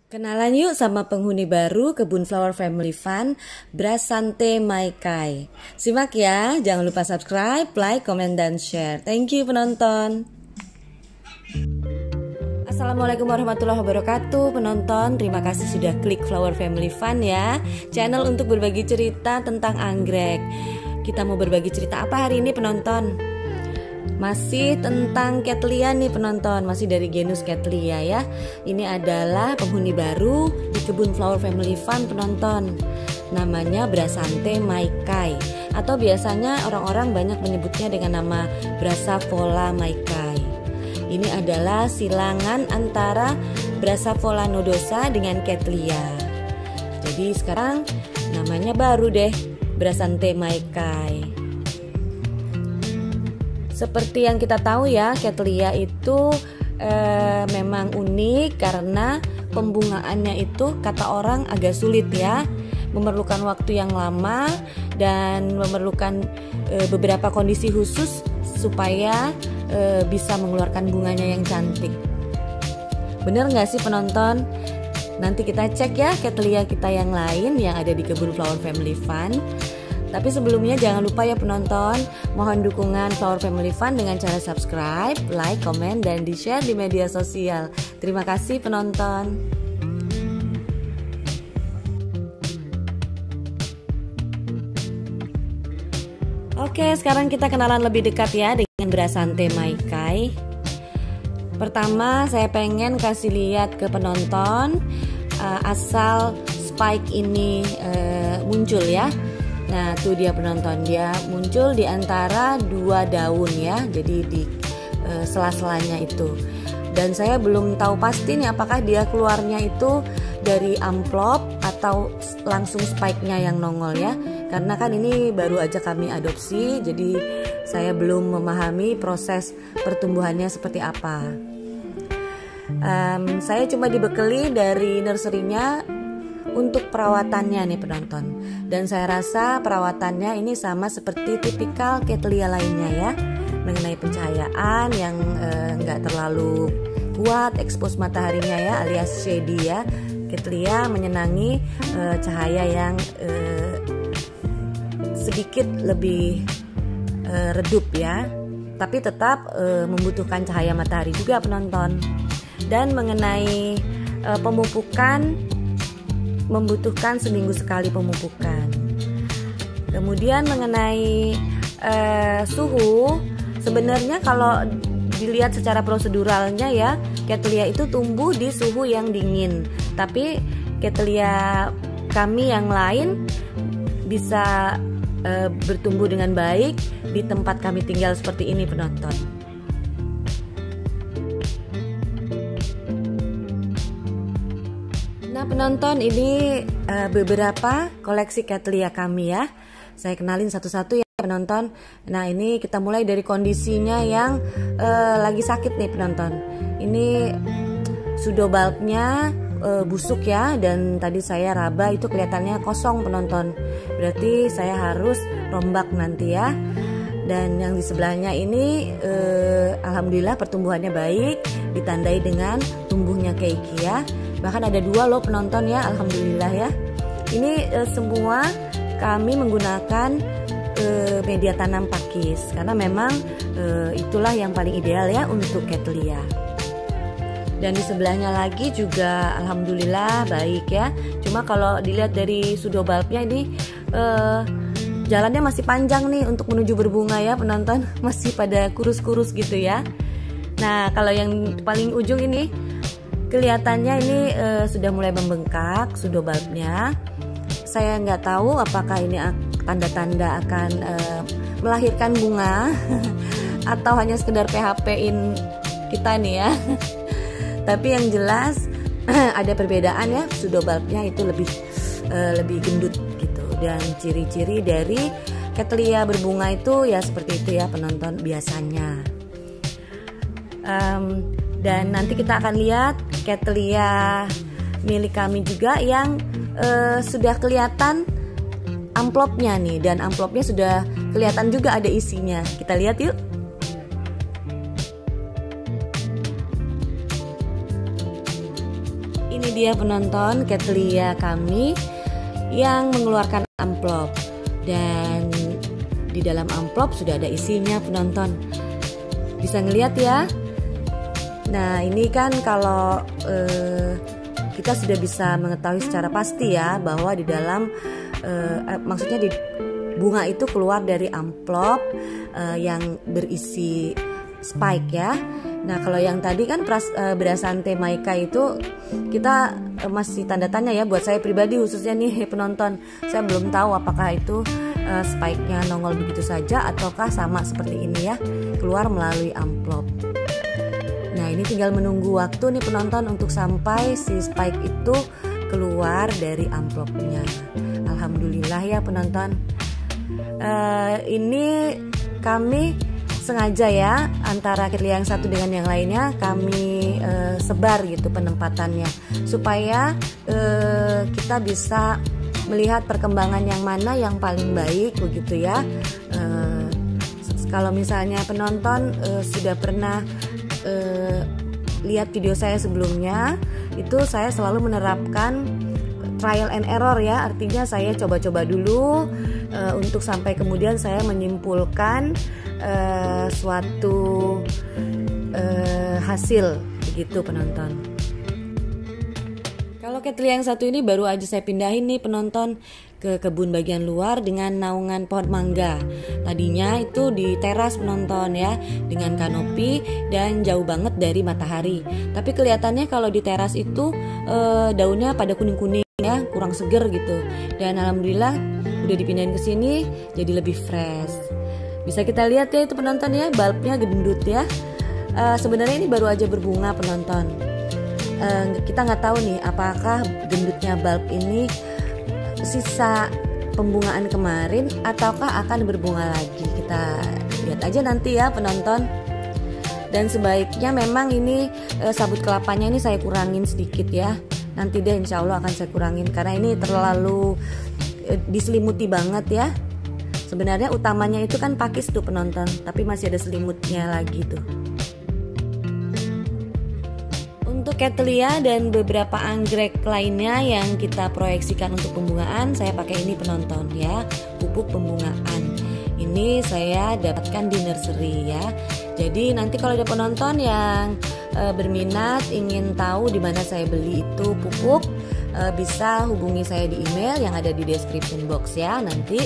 Kenalan yuk sama penghuni baru Kebun Flower Family Fun, Brasante Maikai. Simak ya, jangan lupa subscribe, like, komen, dan share. Thank you penonton. Assalamualaikum warahmatullahi wabarakatuh penonton. Terima kasih sudah klik Flower Family Fun ya, channel untuk berbagi cerita tentang anggrek. Kita mau berbagi cerita apa hari ini penonton? Masih tentang Cattleya nih penonton, masih dari genus Cattleya ya. Ini adalah penghuni baru di Kebun Flower Family Fun penonton. Namanya Brasante Maikai, atau biasanya orang-orang banyak menyebutnya dengan nama Brassavola Maikai. Ini adalah silangan antara Brassavola nodosa dengan Cattleya. Jadi sekarang namanya baru deh, Brasante Maikai. Seperti yang kita tahu ya, Cattleya itu memang unik karena pembungaannya itu kata orang agak sulit ya, memerlukan waktu yang lama dan memerlukan beberapa kondisi khusus supaya bisa mengeluarkan bunganya yang cantik. Bener nggak sih penonton? Nanti kita cek ya Cattleya kita yang lain yang ada di Kebun Flower Family Fun. Tapi sebelumnya jangan lupa ya penonton, mohon dukungan Flower Family Fun dengan cara subscribe, like, komen, dan di-share di media sosial. Terima kasih penonton. Oke, sekarang kita kenalan lebih dekat ya dengan Brasante Maikai. Pertama, saya pengen kasih lihat ke penonton asal spike ini muncul ya. Nah, tuh dia penonton, dia muncul di antara dua daun ya, jadi di sela-selanya itu. Dan saya belum tahu pasti nih apakah dia keluarnya itu dari amplop atau langsung spike-nya yang nongol ya. Karena kan ini baru aja kami adopsi, jadi saya belum memahami proses pertumbuhannya seperti apa. Saya cuma dibekali dari nursery-nya untuk perawatannya nih penonton, dan saya rasa perawatannya ini sama seperti tipikal Cattleya lainnya ya, mengenai pencahayaan yang nggak terlalu kuat expose mataharinya ya, alias shady ya. Cattleya menyenangi cahaya yang sedikit lebih redup ya, tapi tetap membutuhkan cahaya matahari juga penonton. Dan mengenai pemupukan, membutuhkan seminggu sekali pemupukan. Kemudian mengenai suhu, sebenarnya kalau dilihat secara proseduralnya ya, Cattleya itu tumbuh di suhu yang dingin. Tapi Cattleya kami yang lain bisa bertumbuh dengan baik di tempat kami tinggal seperti ini penonton. Nah penonton, ini beberapa koleksi Cattleya kami ya. Saya kenalin satu-satu ya penonton. Nah ini kita mulai dari kondisinya yang lagi sakit nih penonton. Ini pseudobulbnya busuk ya, dan tadi saya raba itu kelihatannya kosong penonton. Berarti saya harus rombak nanti ya. Dan yang di sebelahnya ini alhamdulillah pertumbuhannya baik, ditandai dengan tumbuhnya keiki ya. Bahkan ada dua loh penonton ya, alhamdulillah ya. Ini semua kami menggunakan media tanam pakis karena memang itulah yang paling ideal ya untuk Cattleya. Dan di sebelahnya lagi juga alhamdulillah baik ya. Cuma kalau dilihat dari pseudobulbnya ini jalannya masih panjang nih untuk menuju berbunga ya penonton, masih pada kurus-kurus gitu ya. Nah kalau yang paling ujung ini kelihatannya ini sudah mulai membengkak pseudobulbnya. Saya nggak tahu apakah ini tanda-tanda akan melahirkan bunga atau hanya sekedar PHP-in kita nih ya. Tapi yang jelas ada perbedaan ya, pseudobulbnya itu lebih gendut gitu. Dan ciri-ciri dari Cattleya berbunga itu ya seperti itu ya penonton biasanya. Dan nanti kita akan lihat Cattleya milik kami juga yang sudah kelihatan amplopnya nih, dan amplopnya sudah kelihatan juga ada isinya. Kita lihat yuk. Ini dia penonton, Cattleya kami yang mengeluarkan amplop, dan di dalam amplop sudah ada isinya penonton. Bisa ngeliat ya. Nah ini kan kalau kita sudah bisa mengetahui secara pasti ya bahwa di dalam maksudnya di bunga itu keluar dari amplop yang berisi spike ya. Nah kalau yang tadi kan Brasante Maika itu kita masih tanda tanya ya, buat saya pribadi khususnya nih penonton. Saya belum tahu apakah itu spike-nya nongol begitu saja ataukah sama seperti ini ya, keluar melalui amplop. Nah ini tinggal menunggu waktu nih penonton untuk sampai si spike itu keluar dari amplopnya. Alhamdulillah ya penonton. Ini kami sengaja ya antara Cattleya yang satu dengan yang lainnya kami sebar gitu penempatannya supaya kita bisa melihat perkembangan yang mana yang paling baik begitu ya. Kalau misalnya penonton sudah pernah lihat video saya sebelumnya, itu saya selalu menerapkan trial and error ya, artinya saya coba-coba dulu untuk sampai kemudian saya menyimpulkan suatu hasil begitu penonton. Kalau Cattleya yang satu ini baru aja saya pindahin nih penonton ke kebun bagian luar dengan naungan pohon mangga. Tadinya itu di teras penonton ya, dengan kanopi dan jauh banget dari matahari. Tapi kelihatannya kalau di teras itu daunnya pada kuning-kuning ya, kurang seger gitu. Dan alhamdulillah udah dipindahin ke sini jadi lebih fresh. Bisa kita lihat ya itu penonton ya, bulbnya gendut ya. Sebenarnya ini baru aja berbunga penonton. Kita nggak tahu nih apakah gendutnya bulb ini sisa pembungaan kemarin ataukah akan berbunga lagi. Kita lihat aja nanti ya penonton. Dan sebaiknya memang ini sabut kelapanya ini saya kurangin sedikit ya. Nanti deh insya Allah akan saya kurangin karena ini terlalu diselimuti banget ya. Sebenarnya utamanya itu kan pakis tuh penonton, tapi masih ada selimutnya lagi tuh. Untuk Cattleya dan beberapa anggrek lainnya yang kita proyeksikan untuk pembungaan, saya pakai ini penonton ya, pupuk pembungaan. Ini saya dapatkan di nursery ya. Jadi nanti kalau ada penonton yang berminat ingin tahu di mana saya beli itu pupuk, bisa hubungi saya di email yang ada di description box ya. Nanti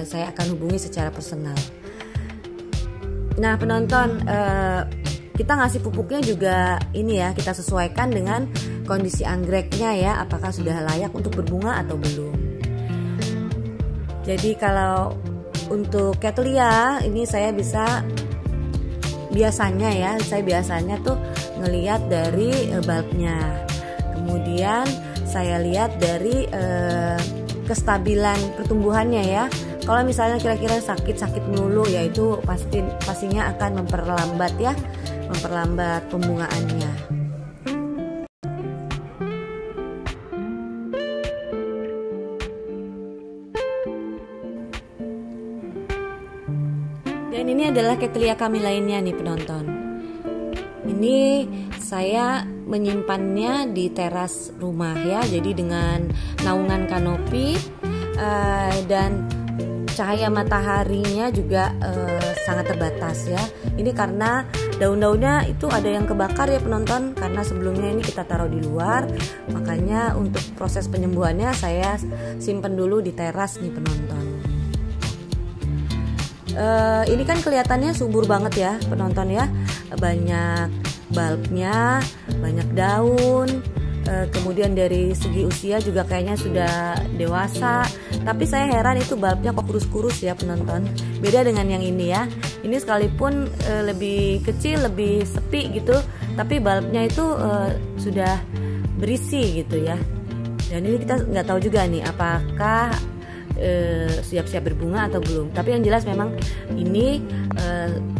saya akan hubungi secara personal. Nah penonton, kita ngasih pupuknya juga ini ya, kita sesuaikan dengan kondisi anggreknya ya, apakah sudah layak untuk berbunga atau belum. Jadi kalau untuk Cattleya ini saya biasanya tuh ngelihat dari bulbnya, kemudian saya lihat dari kestabilan pertumbuhannya ya. Kalau misalnya kira-kira sakit melulu, ya itu pastinya akan memperlambat pembungaannya. Dan ini adalah Cattleya kami lainnya nih penonton. Ini saya menyimpannya di teras rumah ya, jadi dengan naungan kanopi dan cahaya mataharinya juga sangat terbatas ya. Ini karena daun-daunnya itu ada yang kebakar ya penonton, karena sebelumnya ini kita taruh di luar, makanya untuk proses penyembuhannya saya simpen dulu di teras nih penonton. Ini kan kelihatannya subur banget ya penonton ya, banyak bulbnya, banyak daun. Kemudian dari segi usia juga kayaknya sudah dewasa. Tapi saya heran itu bulbnya kok kurus-kurus ya penonton. Beda dengan yang ini ya. Ini sekalipun lebih kecil, lebih sepi gitu, tapi bulbnya itu sudah berisi gitu ya. Dan ini kita nggak tahu juga nih apakah siap-siap berbunga atau belum. Tapi yang jelas memang ini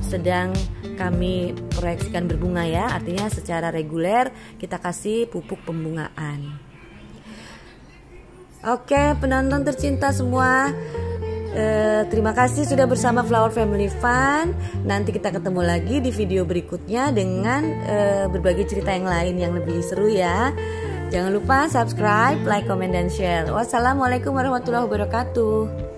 sedang kami proyeksikan berbunga ya, artinya secara reguler kita kasih pupuk pembungaan. Oke penonton tercinta semua, terima kasih sudah bersama Flower Family Fun. Nanti kita ketemu lagi di video berikutnya dengan berbagai cerita yang lain yang lebih seru ya. Jangan lupa subscribe, like, comment, dan share. Wassalamualaikum warahmatullahi wabarakatuh.